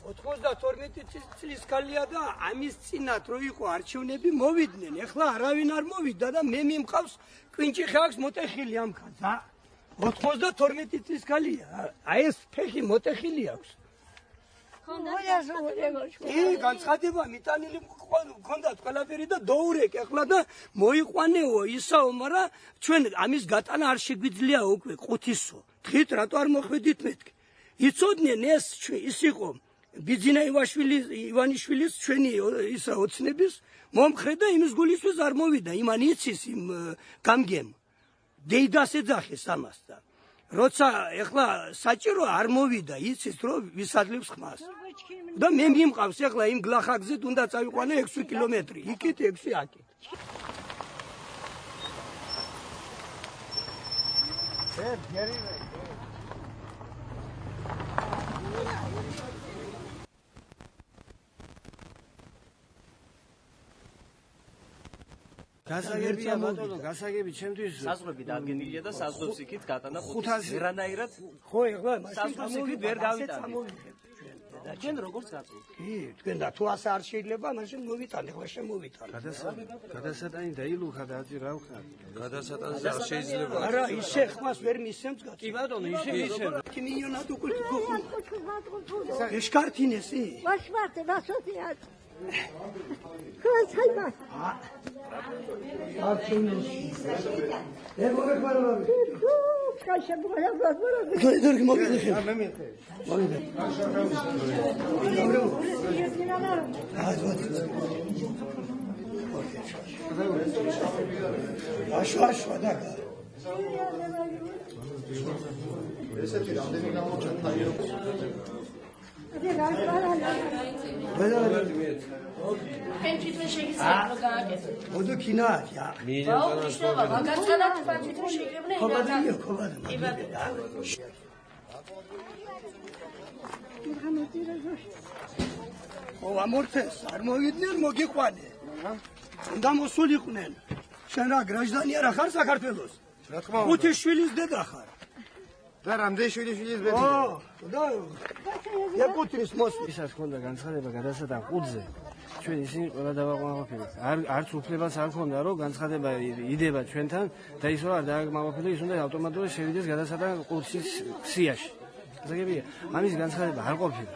92 წლის ქალია და ამის წინათ რო იყო არჩევნები მოვიდნენ. ეხლა არავინ არ მოვიდა და მე მიმყავს კვინჭიხი აქვს მოტეხილი ამ ქალს. 92 წლის ქალია. აი ეს ფეხი მოტეხილი აქვს. განცხადება მიტანილი მქონდათ ყველაფერი და დოურეკ ეხლა და მოიყვანეო ისაო, მაგრამ ჩვენ ამის გატანა არ შეგვიძლია უკვე ყუთისო. დღით რატო არ მოხვედით მეთქი? იცოდნენ ეს ის იყო ბიძინა ივანიშვილის ჩვენი ისა ოცნების მომხრე და იმის გულისთვის არ მოვიდა. იმან იცის იმ გამგემ. დეიდას ეძახეს ამას და როცა ეხლა საჭირო არ მოვიდა, იცის რომ ვისადლებს ხმას. და მე მიმყავს ეხლა იმ გლახაკზეთ უნდა წავიყვანე 6 კილომეტრი. იქით 6 აქეთ. გასაგებია ბატონო, გასაგები ჩემთვის საზღვრები დადგენილია და საზღვრებს იქით გატანა 500 ვერანაირად ხო ეხლა საზღვრებს იქით ვერ გავიტანეთ. ჩვენ როგორც გაწევთ? კი, თქვენ და თუ ასე არ შეიძლება, მაშინ მოვიტანე, ხო შემოვიტანე. გადასატანი დაილუქა და აწი რა ვქნა. გადასატანზე არ შეიძლება. არა, ისე ხმას ვერ მისცემს გაწევთ. კი ბატონო, ისე მისცემ. კი მილიონად უკვე ეშკართინესი? ვაშმარტე, ვასოთიად. ხალხაიმა. არჩევნებში. ეგ მოგეხმარებოდი. კაშაბუღა დორგი მოგიხე. მე მიხე. მოგიხე. აშვა და ესეთი რამდენი გამოჩენილი Pentritme şekilde gaget. O da kinat ya. Magaçalar pentritme şekilde ne? Kovadı. O amortes, ar movidner mogiqvane. Unda mosuliqnen. Შენ რა გრაჟდანი არა ხარ საქართველოს? რა თქმა უნდა. ხუთი შვილის დედა ხარ. და რამდენი შვილის ბედი? და ეკუთვნის მოსვლის. ისაც ქონდა განცხადება გადასატან ყუთზე. ჩვენ ისინი ყველა დავაყმაყოფილეთ. არც უფლებას არ ქონდა რომ განცხადება იდება ჩვენთან და ის რომ არ დააკმაყოფილო ის უნდა ავტომატურად შევიდეს გადასატან ყუთის სიაში. გასაგებია, ამის განცხადება არ ყოფილა.